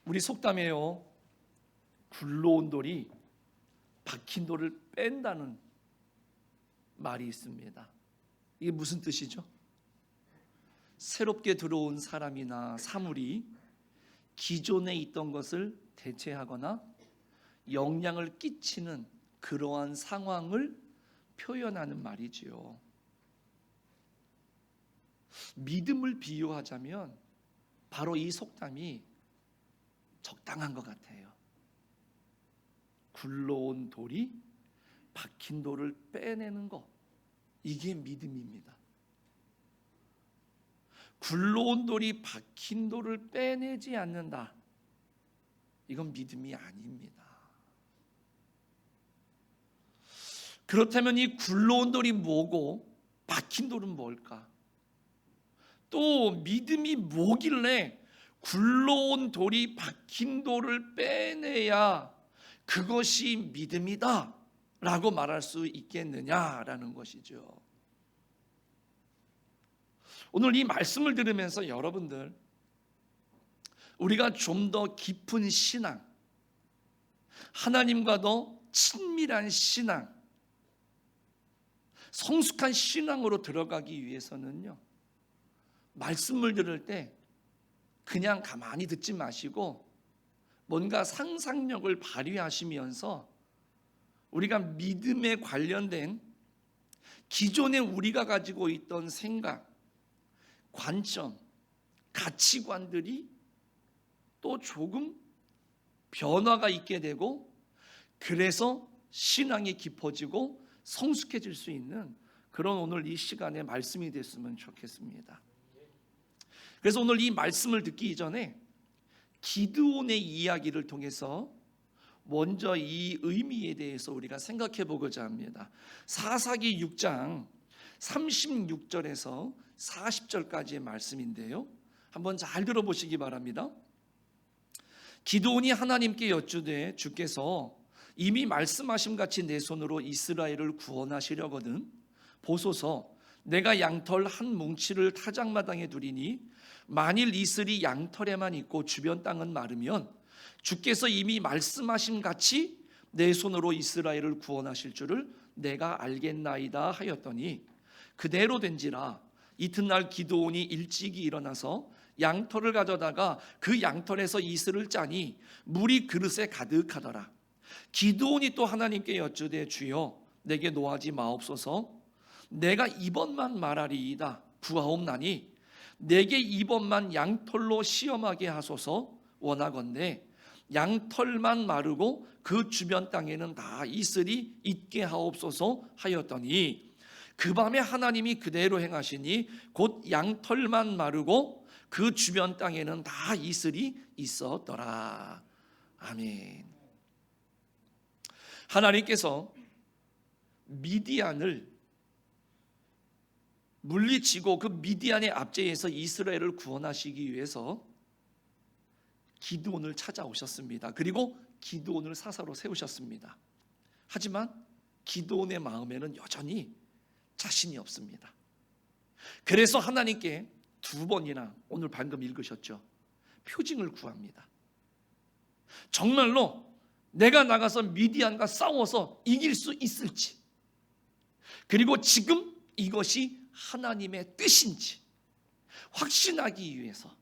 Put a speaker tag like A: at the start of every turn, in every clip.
A: 우리 속담에요, 굴러온 돌이 박힌 돌을 뺀다는 말이 있습니다. 이게 무슨 뜻이죠? 새롭게 들어온 사람이나 사물이 기존에 있던 것을 대체하거나 영향을 끼치는 그러한 상황을 표현하는 말이지요. 믿음을 비유하자면 바로 이 속담이 적당한 것 같아요. 굴러온 돌이 박힌 돌을 빼내는 것, 이게 믿음입니다. 굴러온 돌이 박힌 돌을 빼내지 않는다, 이건 믿음이 아닙니다. 그렇다면 이 굴러온 돌이 뭐고 박힌 돌은 뭘까? 또 믿음이 뭐길래 굴러온 돌이 박힌 돌을 빼내야 그것이 믿음이다 라고 말할 수 있겠느냐라는 것이죠. 오늘 이 말씀을 들으면서 여러분들, 우리가 좀 더 깊은 신앙, 하나님과 더 친밀한 신앙, 성숙한 신앙으로 들어가기 위해서는요, 말씀을 들을 때 그냥 가만히 듣지 마시고 뭔가 상상력을 발휘하시면서 우리가 믿음에 관련된 기존에 우리가 가지고 있던 생각, 관점, 가치관들이 또 조금 변화가 있게 되고, 그래서 신앙이 깊어지고 성숙해질 수 있는 그런 오늘 이 시간에 말씀이 됐으면 좋겠습니다. 그래서 오늘 이 말씀을 듣기 이전에 기드온의 이야기를 통해서 먼저 이 의미에 대해서 우리가 생각해 보고자 합니다. 사사기 6장 36절에서 40절까지의 말씀인데요, 한번 잘 들어보시기 바랍니다. 기드온이 하나님께 여쭈되 주께서 이미 말씀하신 같이 내 손으로 이스라엘을 구원하시려거든 보소서, 내가 양털 한 뭉치를 타작마당에 두리니 만일 이슬이 양털에만 있고 주변 땅은 마르면 주께서 이미 말씀하신 같이 내 손으로 이스라엘을 구원하실 줄을 내가 알겠나이다 하였더니 그대로 된지라. 이튿날 기드온이 일찍이 일어나서 양털을 가져다가 그 양털에서 이슬을 짜니 물이 그릇에 가득하더라. 기드온이 또 하나님께 여쭈되 주여 내게 노하지 마옵소서. 내가 이번만 말하리이다. 구하옵나니 내게 이번만 양털로 시험하게 하소서. 원하건대 양털만 마르고 그 주변 땅에는 다 이슬이 있게 하옵소서 하였더니 그 밤에 하나님이 그대로 행하시니 곧 양털만 마르고 그 주변 땅에는 다 이슬이 있었더라. 아멘. 하나님께서 미디안을 물리치고 그 미디안의 압제에서 이스라엘을 구원하시기 위해서 기드온을 찾아오셨습니다. 그리고 기드온을 사사로 세우셨습니다. 하지만 기드온의 마음에는 여전히 자신이 없습니다. 그래서 하나님께 두 번이나 오늘 방금 읽으셨죠, 표징을 구합니다. 정말로 내가 나가서 미디안과 싸워서 이길 수 있을지, 그리고 지금 이것이 하나님의 뜻인지 확신하기 위해서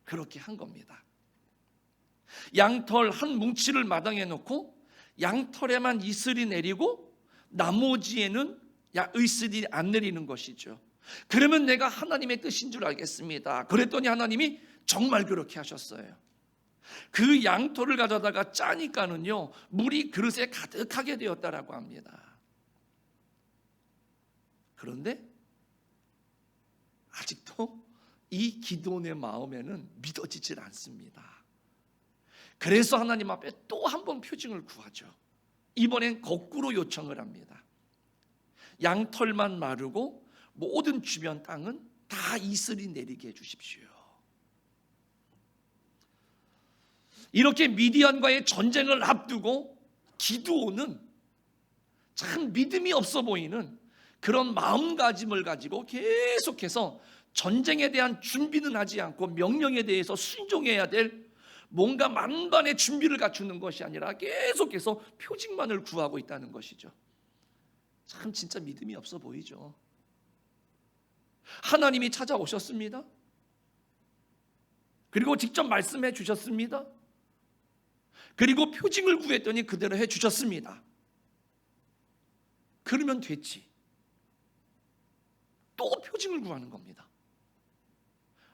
A: 그렇게 한 겁니다. 양털 한 뭉치를 마당에 놓고 양털에만 이슬이 내리고 나머지에는 이슬이 안 내리는 것이죠. 그러면 내가 하나님의 뜻인 줄 알겠습니다. 그랬더니 하나님이 정말 그렇게 하셨어요. 그 양털을 가져다가 짜니까는요, 물이 그릇에 가득하게 되었다라고 합니다. 그런데 아직도 이 기드온의 마음에는 믿어지질 않습니다. 그래서 하나님 앞에 또 한 번 표징을 구하죠. 이번엔 거꾸로 요청을 합니다. 양털만 마르고 모든 주변 땅은 다 이슬이 내리게 해주십시오. 이렇게 미디안과의 전쟁을 앞두고 기드온은 참 믿음이 없어 보이는 그런 마음가짐을 가지고 계속해서 전쟁에 대한 준비는 하지 않고 명령에 대해서 순종해야 될 뭔가 만반의 준비를 갖추는 것이 아니라 계속해서 표징만을 구하고 있다는 것이죠. 참 진짜 믿음이 없어 보이죠. 하나님이 찾아오셨습니다. 그리고 직접 말씀해 주셨습니다. 그리고 표징을 구했더니 그대로 해 주셨습니다. 그러면 됐지. 또 표징을 구하는 겁니다.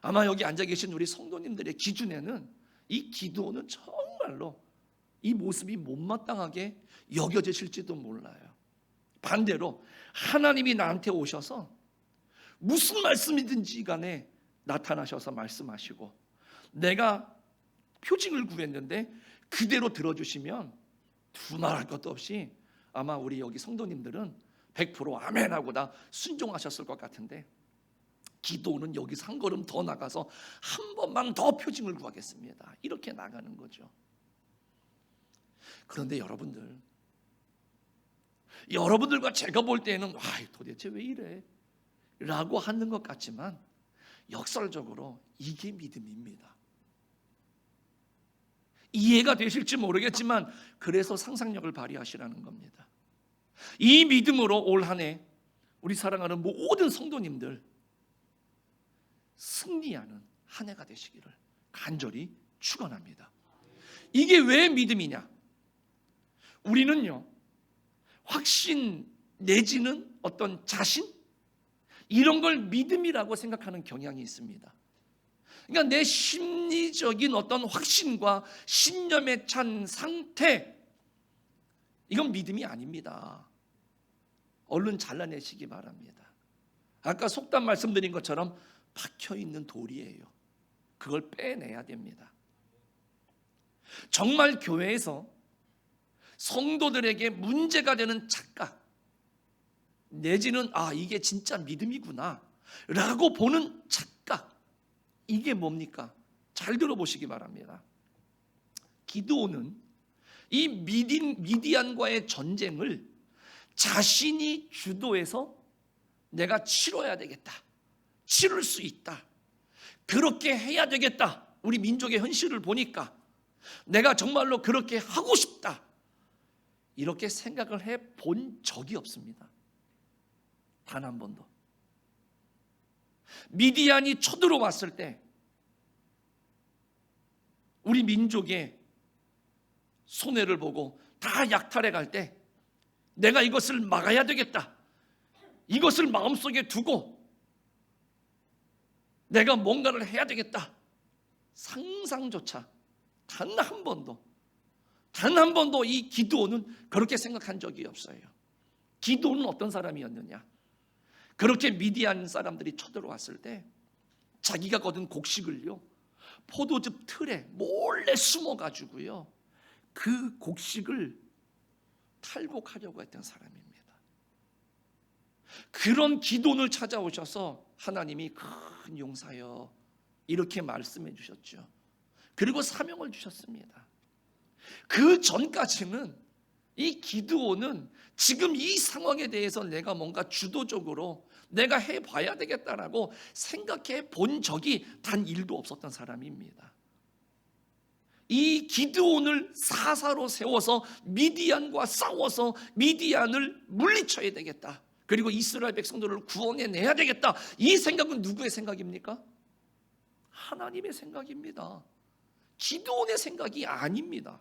A: 아마 여기 앉아 계신 우리 성도님들의 기준에는 이 기도는 정말로 이 모습이 못마땅하게 여겨지실지도 몰라요. 반대로 하나님이 나한테 오셔서 무슨 말씀이든지 간에 나타나셔서 말씀하시고 내가 표징을 구했는데 그대로 들어주시면 두말할 것도 없이 아마 우리 여기 성도님들은 100% 아멘하고 다 순종하셨을 것 같은데, 기도는 여기서 한 걸음 더 나가서 한 번만 더 표징을 구하겠습니다, 이렇게 나가는 거죠. 그런데 여러분들과 제가 볼 때는 와, 도대체 왜 이래? 라고 하는 것 같지만 역설적으로 이게 믿음입니다. 이해가 되실지 모르겠지만 그래서 상상력을 발휘하시라는 겁니다. 이 믿음으로 올 한 해 우리 사랑하는 모든 성도님들 승리하는 한 해가 되시기를 간절히 축원합니다. 이게 왜 믿음이냐? 우리는요, 확신 내지는 어떤 자신, 이런 걸 믿음이라고 생각하는 경향이 있습니다. 그러니까 내 심리적인 어떤 확신과 신념에 찬 상태, 이건 믿음이 아닙니다. 얼른 잘라내시기 바랍니다. 아까 속담 말씀드린 것처럼 박혀있는 돌이에요. 그걸 빼내야 됩니다. 정말 교회에서 성도들에게 문제가 되는 착각 내지는 이게 진짜 믿음이구나 라고 보는 착각, 이게 뭡니까? 잘 들어보시기 바랍니다. 기드온은 이 미디안과의 전쟁을 자신이 주도해서 내가 치러야 되겠다, 치를 수 있다, 그렇게 해야 되겠다, 우리 민족의 현실을 보니까 내가 정말로 그렇게 하고 싶다, 이렇게 생각을 해본 적이 없습니다. 단 한 번도. 미디안이 쳐들어왔을 때 우리 민족의 손해를 보고 다 약탈해 갈 때 내가 이것을 막아야 되겠다, 이것을 마음속에 두고 내가 뭔가를 해야 되겠다, 상상조차 단 한 번도 이 기드온은 그렇게 생각한 적이 없어요. 기드온은 어떤 사람이었느냐? 그렇게 미디안 사람들이 쳐들어왔을 때 자기가 거둔 곡식을요, 포도즙 틀에 몰래 숨어가지고요, 그 곡식을 탈곡하려고 했던 사람입니다. 그런 기드온을 찾아오셔서 하나님이 큰 용사여 이렇게 말씀해 주셨죠. 그리고 사명을 주셨습니다. 그 전까지는 이 기드온은 지금 이 상황에 대해서 내가 뭔가 주도적으로 내가 해봐야 되겠다라고 생각해 본 적이 단 1도 없었던 사람입니다. 이 기드온을 사사로 세워서 미디안과 싸워서 미디안을 물리쳐야 되겠다, 그리고 이스라엘 백성들을 구원해내야 되겠다, 이 생각은 누구의 생각입니까? 하나님의 생각입니다. 기드온의 생각이 아닙니다.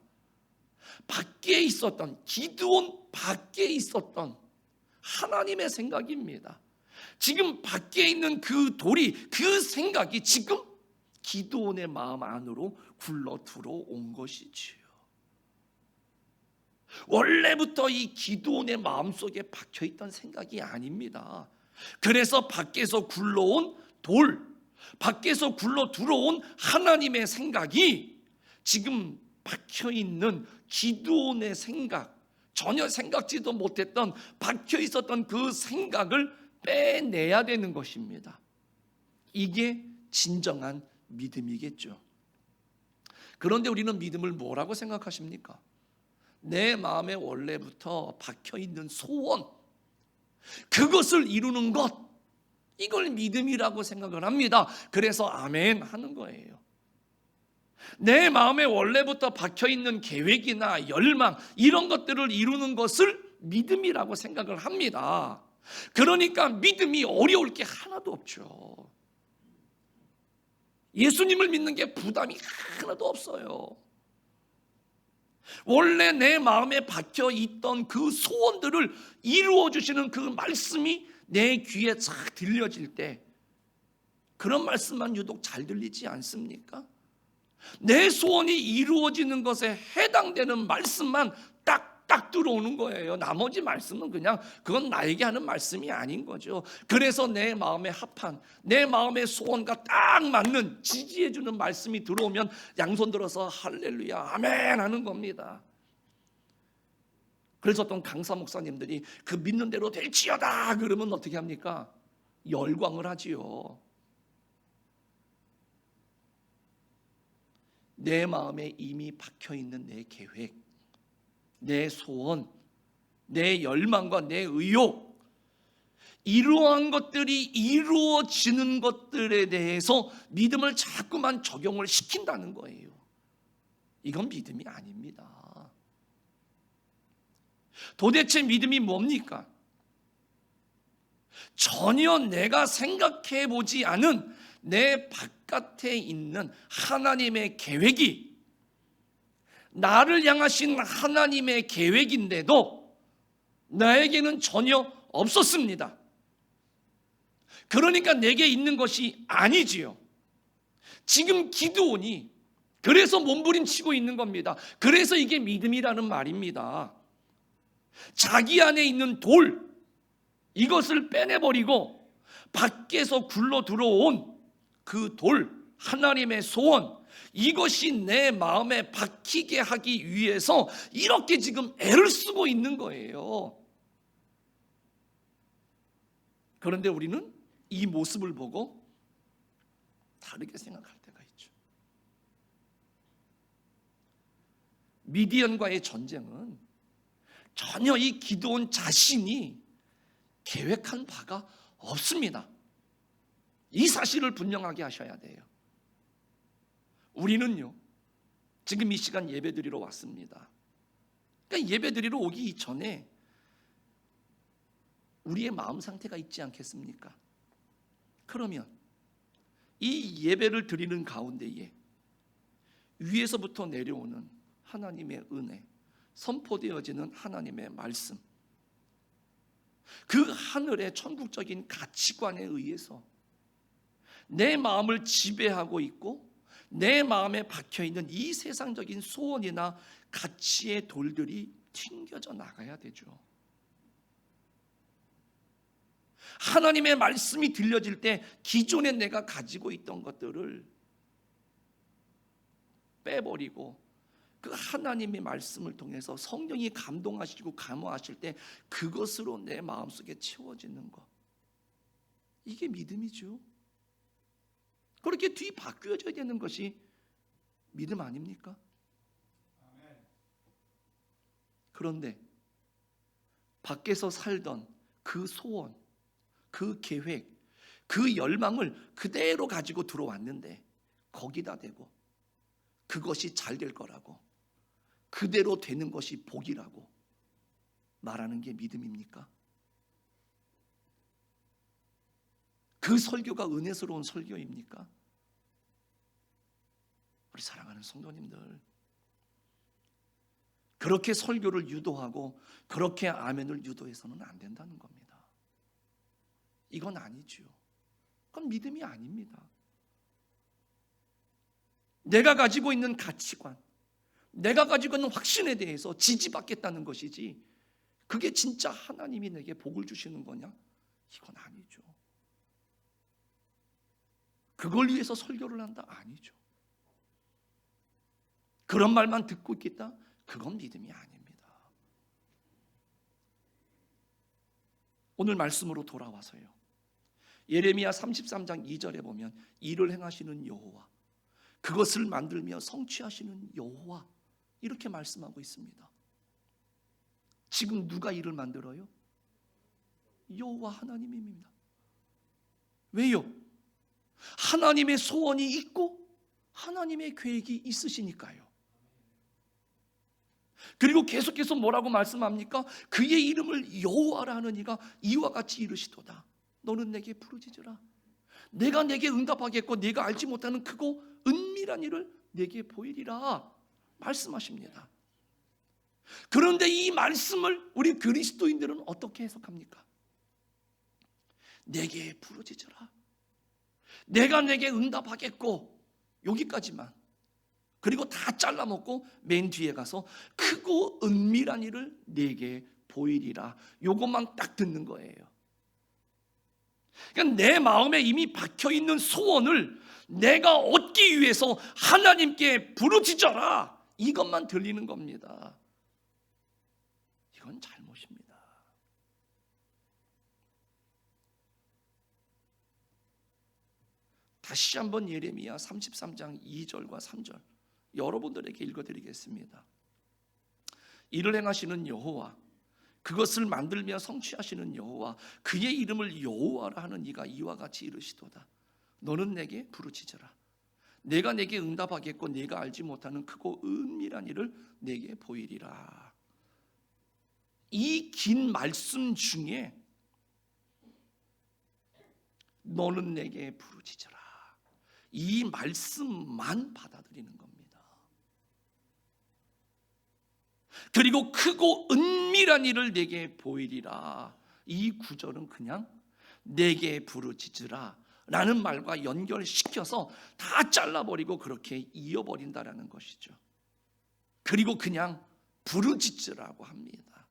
A: 밖에 있었던, 기드온 밖에 있었던 하나님의 생각입니다. 지금 밖에 있는 그 돌이, 그 생각이 지금 기드온의 마음 안으로 굴러 들어온 것이지요. 원래부터 이 기드온의 마음속에 박혀있던 생각이 아닙니다. 그래서 밖에서 굴러온 돌, 밖에서 굴러 들어온 하나님의 생각이 지금 박혀있는 기드온의 생각, 전혀 생각지도 못했던 박혀있었던 그 생각을 빼내야 되는 것입니다. 이게 진정한 믿음이겠죠. 그런데 우리는 믿음을 뭐라고 생각하십니까? 내 마음에 원래부터 박혀있는 소원, 그것을 이루는 것, 이걸 믿음이라고 생각을 합니다. 그래서 아멘 하는 거예요. 내 마음에 원래부터 박혀있는 계획이나 열망 이런 것들을 이루는 것을 믿음이라고 생각을 합니다. 그러니까 믿음이 어려울 게 하나도 없죠. 예수님을 믿는 게 부담이 하나도 없어요. 원래 내 마음에 박혀있던 그 소원들을 이루어주시는 그 말씀이 내 귀에 쫙 들려질 때 그런 말씀만 유독 잘 들리지 않습니까? 내 소원이 이루어지는 것에 해당되는 말씀만 딱딱 들어오는 거예요. 나머지 말씀은 그냥 그건 나에게 하는 말씀이 아닌 거죠. 그래서 내 마음에 합한, 내 마음의 소원과 딱 맞는 지지해주는 말씀이 들어오면 양손 들어서 할렐루야 아멘 하는 겁니다. 그래서 어떤 강사 목사님들이 그 믿는 대로 될지어다 그러면 어떻게 합니까? 열광을 하지요. 내 마음에 이미 박혀있는 내 계획, 내 소원, 내 열망과 내 의욕, 이러한 것들이 이루어지는 것들에 대해서 믿음을 자꾸만 적용을 시킨다는 거예요. 이건 믿음이 아닙니다. 도대체 믿음이 뭡니까? 전혀 내가 생각해 보지 않은 내 바깥에 있는 하나님의 계획이 나를 향하신 하나님의 계획인데도 나에게는 전혀 없었습니다. 그러니까 내게 있는 것이 아니지요. 지금 기드온이 그래서 몸부림치고 있는 겁니다. 그래서 이게 믿음이라는 말입니다. 자기 안에 있는 돌, 이것을 빼내버리고 밖에서 굴러 들어온 그 돌, 하나님의 소원, 이것이 내 마음에 박히게 하기 위해서 이렇게 지금 애를 쓰고 있는 거예요. 그런데 우리는 이 모습을 보고 다르게 생각할 때가 있죠. 미디안과의 전쟁은 전혀 이 기드온 자신이 계획한 바가 없습니다. 이 사실을 분명하게 하셔야 돼요. 우리는요, 지금 이 시간 예배드리러 왔습니다. 그러니까 예배드리러 오기 전에 우리의 마음 상태가 있지 않겠습니까? 그러면 이 예배를 드리는 가운데에 위에서부터 내려오는 하나님의 은혜, 선포되어지는 하나님의 말씀, 그 하늘의 천국적인 가치관에 의해서 내 마음을 지배하고 있고 내 마음에 박혀있는 이 세상적인 소원이나 가치의 돌들이 튕겨져 나가야 되죠. 하나님의 말씀이 들려질 때 기존에 내가 가지고 있던 것들을 빼버리고 그 하나님의 말씀을 통해서 성령이 감동하시고 감화하실 때 그것으로 내 마음속에 채워지는 것, 이게 믿음이죠. 그렇게 뒤바뀌어져야 되는 것이 믿음 아닙니까? 그런데 밖에서 살던 그 소원, 그 계획, 그 열망을 그대로 가지고 들어왔는데 거기다 대고 그것이 잘 될 거라고, 그대로 되는 것이 복이라고 말하는 게 믿음입니까? 그 설교가 은혜스러운 설교입니까? 우리 사랑하는 성도님들, 그렇게 설교를 유도하고 그렇게 아멘을 유도해서는 안 된다는 겁니다. 이건 아니죠. 그건 믿음이 아닙니다. 내가 가지고 있는 가치관, 내가 가지고 있는 확신에 대해서 지지받겠다는 것이지, 그게 진짜 하나님이 내게 복을 주시는 거냐? 이건 아니죠. 그걸 위해서 설교를 한다? 아니죠. 그런 말만 듣고 있겠다? 그건 믿음이 아닙니다. 오늘 말씀으로 돌아와서요, 예레미야 33장 2절에 보면 일을 행하시는 여호와, 그것을 만들며 성취하시는 여호와, 이렇게 말씀하고 있습니다. 지금 누가 일을 만들어요? 여호와 하나님입니다. 왜요? 하나님의 소원이 있고 하나님의 계획이 있으시니까요. 그리고 계속해서 뭐라고 말씀합니까? 그의 이름을 여호와라 하는 이가 이와 같이 이르시도다. 너는 내게 부르짖으라. 내가 내게 응답하겠고 네가 알지 못하는 크고 은밀한 일을 내게 보이리라 말씀하십니다. 그런데 이 말씀을 우리 그리스도인들은 어떻게 해석합니까? 내게 부르짖으라. 내가 내게 응답하겠고 여기까지만. 그리고 다 잘라먹고 맨 뒤에 가서 크고 은밀한 일을 내게 보이리라. 요것만 딱 듣는 거예요. 그러니까 내 마음에 이미 박혀있는 소원을 내가 얻기 위해서 하나님께 부르짖어라. 이것만 들리는 겁니다. 이건 잘못입니다. 다시 한번 예레미야 33장 2절과 3절 여러분들에게 읽어드리겠습니다. 이를 행하시는 여호와, 그것을 만들며 성취하시는 여호와, 그의 이름을 여호와라 하는 이가 이와 같이 이르시도다. 너는 내게 부르짖어라. 내가 내게 응답하겠고 네가 알지 못하는 크고 은밀한 일을 내게 보이리라. 이 긴 말씀 중에 너는 내게 부르짖어라, 이 말씀만 받아들이는 겁니다. 그리고 크고 은밀한 일을 내게 보이리라. 이 구절은 그냥 내게 부르짖으라 라는 말과 연결시켜서 다 잘라버리고 그렇게 이어버린다라는 것이죠. 그리고 그냥 부르짖으라고 합니다.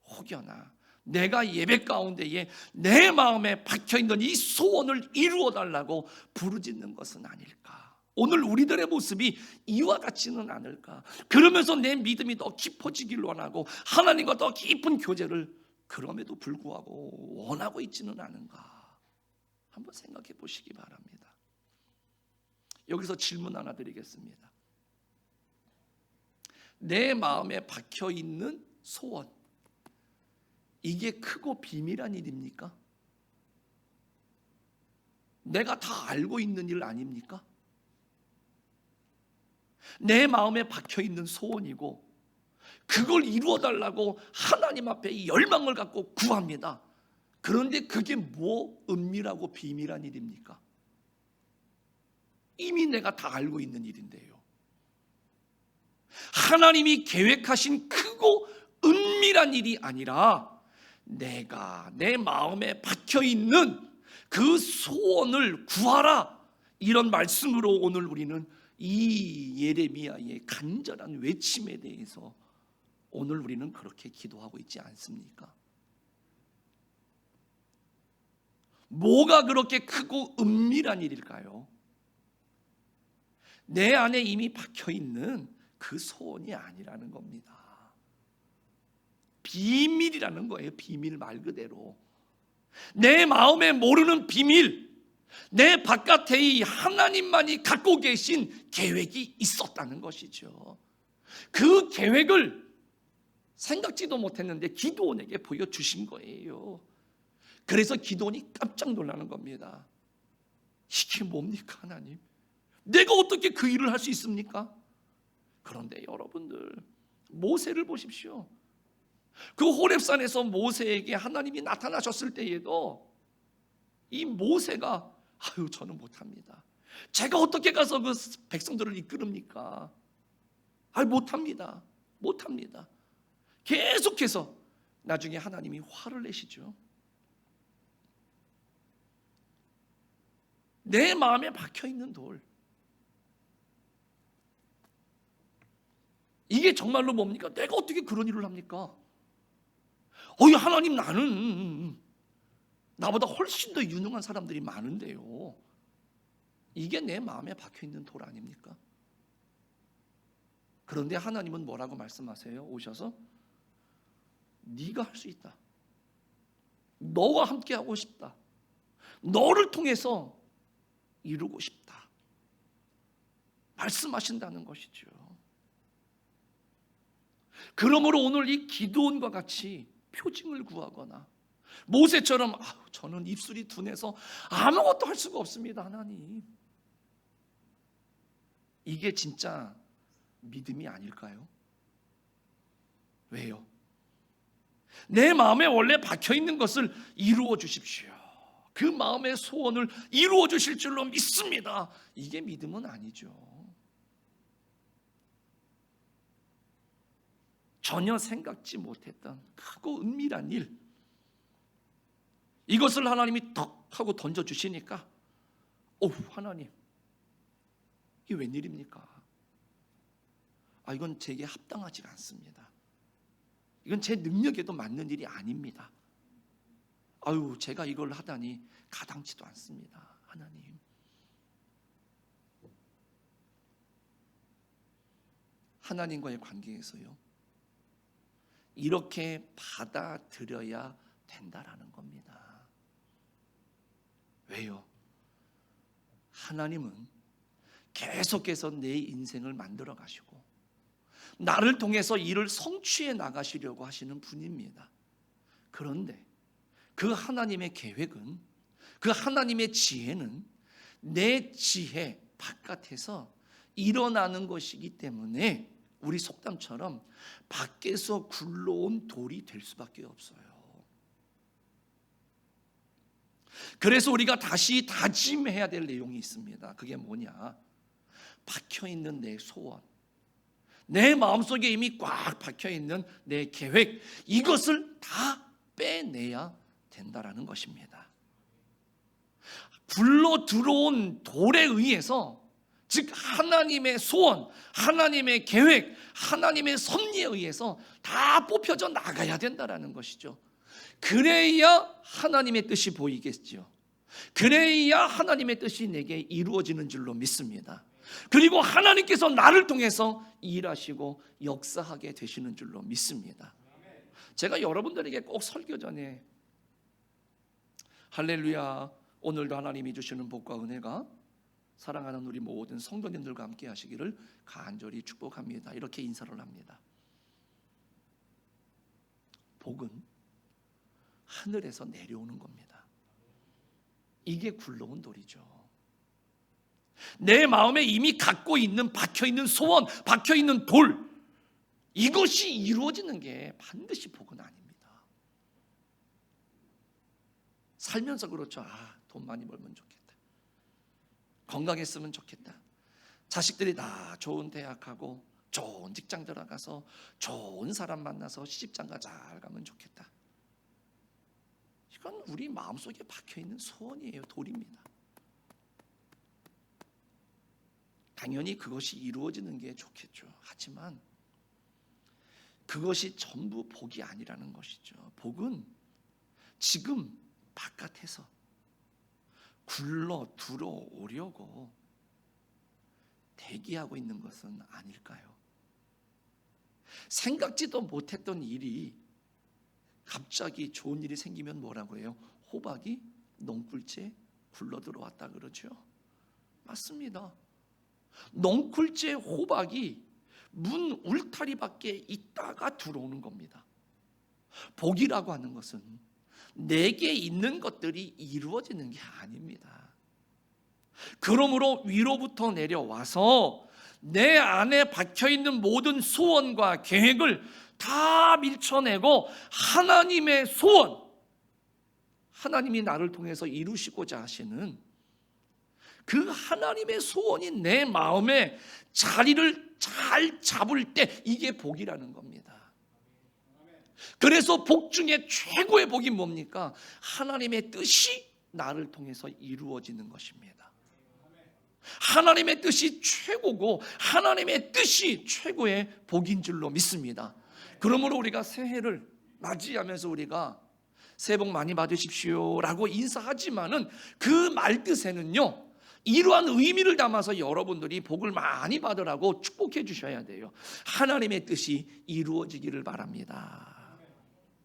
A: 혹여나 내가 예배 가운데에 내 마음에 박혀있는 이 소원을 이루어달라고 부르짖는 것은 아닐까? 오늘 우리들의 모습이 이와 같지는 않을까? 그러면서 내 믿음이 더 깊어지길 원하고 하나님과 더 깊은 교제를 그럼에도 불구하고 원하고 있지는 않은가? 한번 생각해 보시기 바랍니다. 여기서 질문 하나 드리겠습니다. 내 마음에 박혀있는 소원, 이게 크고 비밀한 일입니까? 내가 다 알고 있는 일 아닙니까? 내 마음에 박혀있는 소원이고 그걸 이루어달라고 하나님 앞에 열망을 갖고 구합니다. 그런데 그게 뭐 은밀하고 비밀한 일입니까? 이미 내가 다 알고 있는 일인데요. 하나님이 계획하신 크고 은밀한 일이 아니라 내가 내 마음에 박혀있는 그 소원을 구하라, 이런 말씀으로 오늘 우리는 이 예레미야의 간절한 외침에 대해서 오늘 우리는 그렇게 기도하고 있지 않습니까? 뭐가 그렇게 크고 은밀한 일일까요? 내 안에 이미 박혀있는 그 소원이 아니라는 겁니다. 비밀이라는 거예요. 비밀 말 그대로 내 마음에 모르는 비밀, 내 바깥에 이 하나님만이 갖고 계신 계획이 있었다는 것이죠. 그 계획을 생각지도 못했는데 기드온에게 보여주신 거예요. 그래서 기드온이 깜짝 놀라는 겁니다. 이게 뭡니까 하나님? 내가 어떻게 그 일을 할 수 있습니까? 그런데 여러분들 모세를 보십시오. 그 호렙산에서 모세에게 하나님이 나타나셨을 때에도 이 모세가 아유 저는 못합니다. 제가 어떻게 가서 그 백성들을 이끌읍니까? 아유 못합니다. 계속해서 나중에 하나님이 화를 내시죠. 내 마음에 박혀있는 돌, 이게 정말로 뭡니까? 내가 어떻게 그런 일을 합니까? 하나님, 나는 나보다 훨씬 더 유능한 사람들이 많은데요. 이게 내 마음에 박혀있는 돌 아닙니까? 그런데 하나님은 뭐라고 말씀하세요? 오셔서 네가 할 수 있다. 너와 함께 하고 싶다. 너를 통해서 이루고 싶다. 말씀하신다는 것이죠. 그러므로 오늘 이 기드온과 같이 표징을 구하거나 모세처럼 저는 입술이 둔해서 아무것도 할 수가 없습니다 하나님, 이게 진짜 믿음이 아닐까요? 왜요? 내 마음에 원래 박혀있는 것을 이루어 주십시오. 그 마음의 소원을 이루어 주실 줄로 믿습니다. 이게 믿음은 아니죠. 전혀 생각지 못했던 크고 은밀한 일, 이것을 하나님이 덕 하고 던져주시니까 하나님, 이게 웬일입니까? 이건 제게 합당하지 않습니다. 이건 제 능력에도 맞는 일이 아닙니다. 제가 이걸 하다니 가당치도 않습니다. 하나님, 하나님과의 관계에서요, 이렇게 받아들여야 된다라는 겁니다. 왜요? 하나님은 계속해서 내 인생을 만들어 가시고 나를 통해서 일을 성취해 나가시려고 하시는 분입니다. 그런데 그 하나님의 계획은, 그 하나님의 지혜는 내 지혜 바깥에서 일어나는 것이기 때문에 우리 속담처럼 밖에서 굴러온 돌이 될 수밖에 없어요. 그래서 우리가 다시 다짐해야 될 내용이 있습니다. 그게 뭐냐? 박혀있는 내 소원, 내 마음속에 이미 꽉 박혀있는 내 계획, 이것을 다 빼내야 된다라는 것입니다. 굴러 들어온 돌에 의해서, 즉 하나님의 소원, 하나님의 계획, 하나님의 섭리에 의해서 다 뽑혀져 나가야 된다라는 것이죠. 그래야 하나님의 뜻이 보이겠죠. 그래야 하나님의 뜻이 내게 이루어지는 줄로 믿습니다. 그리고 하나님께서 나를 통해서 일하시고 역사하게 되시는 줄로 믿습니다. 제가 여러분들에게 꼭 설교 전에 할렐루야, 오늘도 하나님이 주시는 복과 은혜가 사랑하는 우리 모든 성도님들과 함께 하시기를 간절히 축복합니다, 이렇게 인사를 합니다. 복은 하늘에서 내려오는 겁니다. 이게 굴러온 돌이죠. 내 마음에 이미 갖고 있는, 박혀있는 소원, 박혀있는 돌, 이것이 이루어지는 게 반드시 복은 아닙니다. 살면서 그렇죠. 돈 많이 벌면 좋겠다, 건강했으면 좋겠다, 자식들이 다 좋은 대학 가고 좋은 직장 들어가서 좋은 사람 만나서 시집장가 잘 가면 좋겠다. 이건 우리 마음속에 박혀있는 소원이에요. 돌입니다. 당연히 그것이 이루어지는 게 좋겠죠. 하지만 그것이 전부 복이 아니라는 것이죠. 복은 지금 바깥에서 굴러 들어오려고 대기하고 있는 것은 아닐까요? 생각지도 못했던 일이 갑자기 좋은 일이 생기면 뭐라고 해요? 호박이 넝쿨째 굴러 들어왔다 그러죠. 맞습니다. 넝쿨째 호박이 문 울타리 밖에 있다가 들어오는 겁니다. 복이라고 하는 것은 내게 있는 것들이 이루어지는 게 아닙니다. 그러므로 위로부터 내려와서 내 안에 박혀있는 모든 소원과 계획을 다 밀쳐내고 하나님의 소원, 하나님이 나를 통해서 이루시고자 하시는 그 하나님의 소원이 내 마음에 자리를 잘 잡을 때 이게 복이라는 겁니다. 그래서 복 중에 최고의 복이 뭡니까? 하나님의 뜻이 나를 통해서 이루어지는 것입니다. 하나님의 뜻이 최고고 하나님의 뜻이 최고의 복인 줄로 믿습니다. 그러므로 우리가 새해를 맞이하면서 우리가 새해 복 많이 받으십시오 라고 인사하지만은 그 말뜻에는요, 이러한 의미를 담아서 여러분들이 복을 많이 받으라고 축복해 주셔야 돼요. 하나님의 뜻이 이루어지기를 바랍니다.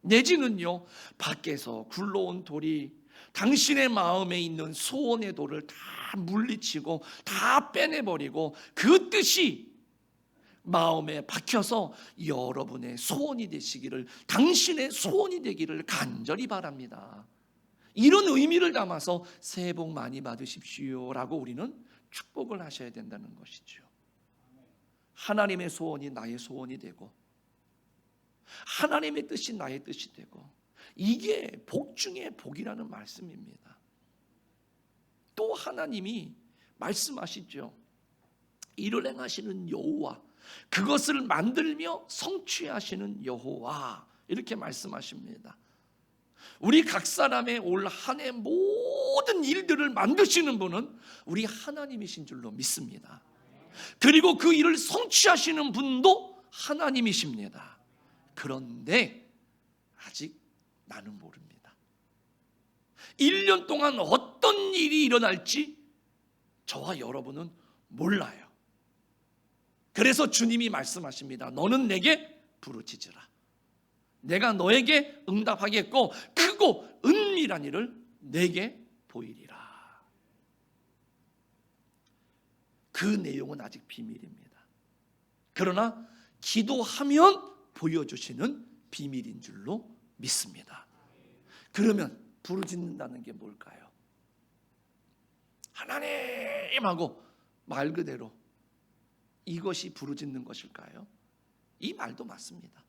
A: 내지는요, 밖에서 굴러온 돌이 당신의 마음에 있는 소원의 돌을 다 물리치고 다 빼내버리고 그 뜻이 마음에 박혀서 여러분의 소원이 되시기를, 당신의 소원이 되기를 간절히 바랍니다. 이런 의미를 담아서 새해 복 많이 받으십시오 라고 우리는 축복을 하셔야 된다는 것이죠. 하나님의 소원이 나의 소원이 되고 하나님의 뜻이 나의 뜻이 되고, 이게 복 중에 복이라는 말씀입니다. 또 하나님이 말씀하시죠. 이를 행하시는 여호와, 그것을 만들며 성취하시는 여호와, 이렇게 말씀하십니다. 우리 각 사람의 올 한 해 모든 일들을 만드시는 분은 우리 하나님이신 줄로 믿습니다. 그리고 그 일을 성취하시는 분도 하나님이십니다. 그런데 아직 나는 모릅니다. 1년 동안 어떤 일이 일어날지 저와 여러분은 몰라요. 그래서 주님이 말씀하십니다. 너는 내게 부르짖으라. 내가 너에게 응답하겠고 크고 은밀한 일을 내게 보이리라. 그 내용은 아직 비밀입니다. 그러나 기도하면 보여주시는 비밀인 줄로 믿습니다. 그러면 부르짖는다는 게 뭘까요? 하나님하고 말 그대로 이것이 부르짖는 것일까요? 이 말도 맞습니다.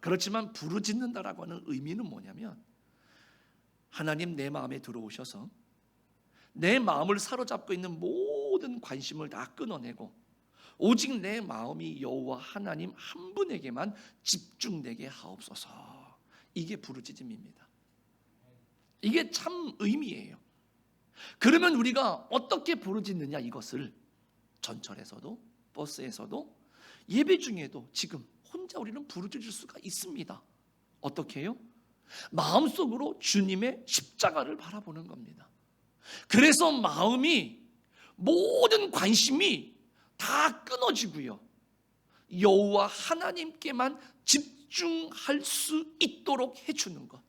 A: 그렇지만 부르짖는다라고 하는 의미는 뭐냐면, 하나님 내 마음에 들어오셔서 내 마음을 사로잡고 있는 모든 관심을 다 끊어내고 오직 내 마음이 여호와 하나님 한 분에게만 집중되게 하옵소서. 이게 부르짖음입니다. 이게 참 의미예요. 그러면 우리가 어떻게 부르짖느냐, 이것을 전철에서도 버스에서도 예배 중에도 지금 혼자 우리는 부르짖을 수가 있습니다. 어떻게 해요? 마음속으로 주님의 십자가를 바라보는 겁니다. 그래서 마음이, 모든 관심이 다 끊어지고요, 여호와 하나님께만 집중할 수 있도록 해주는 것,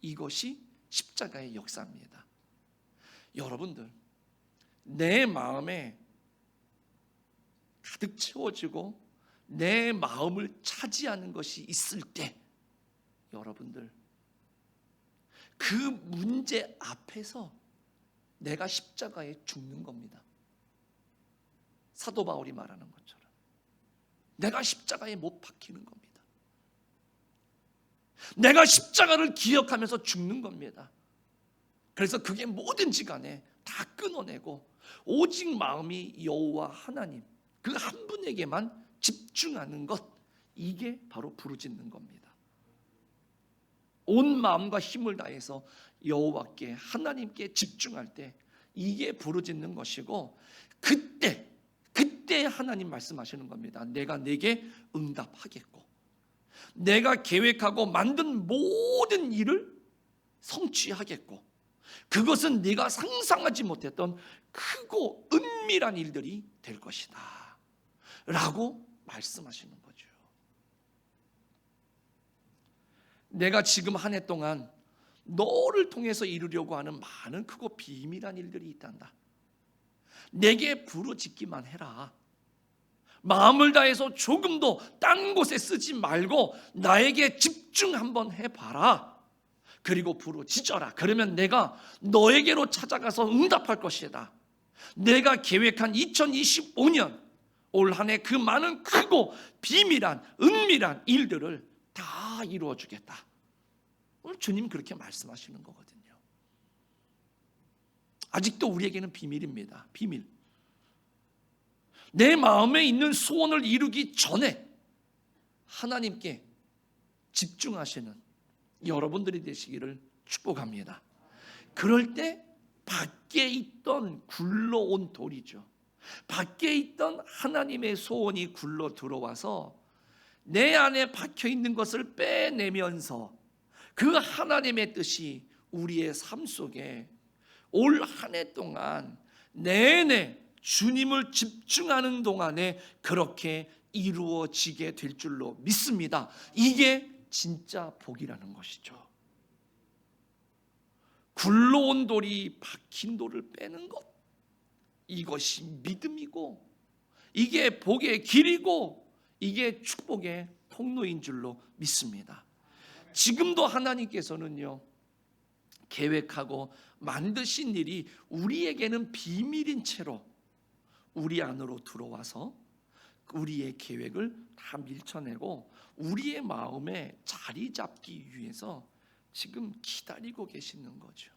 A: 이것이 십자가의 역사입니다. 여러분들, 내 마음에 가득 채워지고 내 마음을 차지하는 것이 있을 때, 여러분들 그 문제 앞에서 내가 십자가에 죽는 겁니다. 사도 바울이 말하는 것처럼 내가 십자가에 못 박히는 겁니다. 내가 십자가를 기억하면서 죽는 겁니다. 그래서 그게 뭐든지 간에 다 끊어내고 오직 마음이 여호와 하나님 그 한 분에게만 집중하는 것, 이게 바로 부르짖는 겁니다. 온 마음과 힘을 다해서 여호와께, 하나님께 집중할 때 이게 부르짖는 것이고, 그때 하나님 말씀하시는 겁니다. 내가 내게 응답하겠고 내가 계획하고 만든 모든 일을 성취하겠고 그것은 네가 상상하지 못했던 크고 은밀한 일들이 될 것이다 라고 말씀하시는 거죠. 내가 지금 한 해 동안 너를 통해서 이루려고 하는 많은 크고 비밀한 일들이 있단다. 내게 부르짖기만 해라. 마음을 다해서 조금도 딴 곳에 쓰지 말고 나에게 집중 한번 해봐라. 그리고 부르짖어라. 그러면 내가 너에게로 찾아가서 응답할 것이다. 내가 계획한 2025년 올 한 해 그 많은 크고 비밀한 은밀한 일들을 다 이루어 주겠다. 오늘 주님 그렇게 말씀하시는 거거든요. 아직도 우리에게는 비밀입니다. 비밀. 내 마음에 있는 소원을 이루기 전에 하나님께 집중하시는 여러분들이 되시기를 축복합니다. 그럴 때 밖에 있던 굴러온 돌이죠, 밖에 있던 하나님의 소원이 굴러 들어와서 내 안에 박혀 있는 것을 빼내면서 그 하나님의 뜻이 우리의 삶 속에 올 한 해 동안 내내 주님을 집중하는 동안에 그렇게 이루어지게 될 줄로 믿습니다. 이게 진짜 복이라는 것이죠. 굴러온 돌이 박힌 돌을 빼는 것, 이것이 믿음이고 이게 복의 길이고 이게 축복의 통로인 줄로 믿습니다. 지금도 하나님께서는요, 계획하고 만드신 일이 우리에게는 비밀인 채로 우리 안으로 들어와서 우리의 계획을 다 밀쳐내고 우리의 마음에 자리 잡기 위해서 지금 기다리고 계시는 거죠.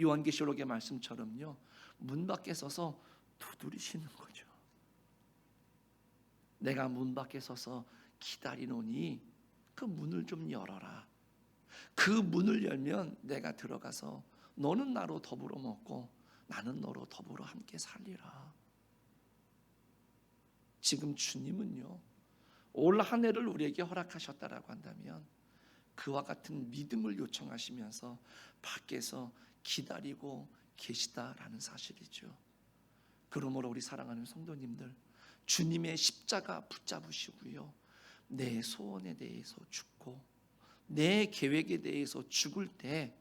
A: 요한계시록의 말씀처럼요, 문 밖에 서서 두드리시는 거죠. 내가 문 밖에 서서 기다리노니 그 문을 좀 열어라. 그 문을 열면 내가 들어가서 너는 나로 더불어 먹고 나는 너로 더불어 함께 살리라. 지금 주님은요, 올 한 해를 우리에게 허락하셨다라고 한다면 그와 같은 믿음을 요청하시면서 밖에서 기다리고 계시다라는 사실이죠. 그러므로 우리 사랑하는 성도님들, 주님의 십자가 붙잡으시고요, 내 소원에 대해서 죽고 내 계획에 대해서 죽을 때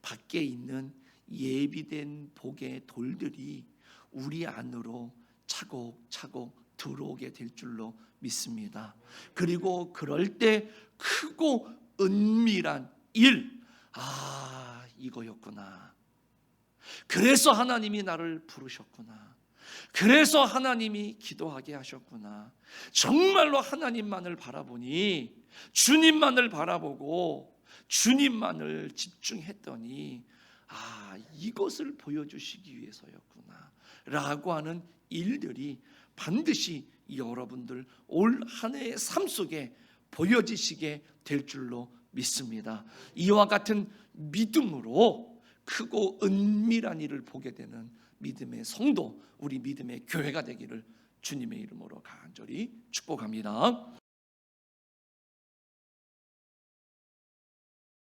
A: 밖에 있는 예비된 복의 돌들이 우리 안으로 차곡차곡 들어오게 될 줄로 믿습니다. 그리고 그럴 때 크고 은밀한 일, 이거였구나. 그래서 하나님이 나를 부르셨구나. 그래서 하나님이 기도하게 하셨구나. 정말로 하나님만을 바라보니, 주님만을 바라보고 주님만을 집중했더니 이것을 보여주시기 위해서였구나 라고 하는 일들이 반드시 여러분들 올 한 해의 삶 속에 보여지시게 될 줄로 믿습니다. 이와 같은 믿음으로 크고 은밀한 일을 보게 되는 믿음의 성도, 우리 믿음의 교회가 되기를 주님의 이름으로 간절히 축복합니다.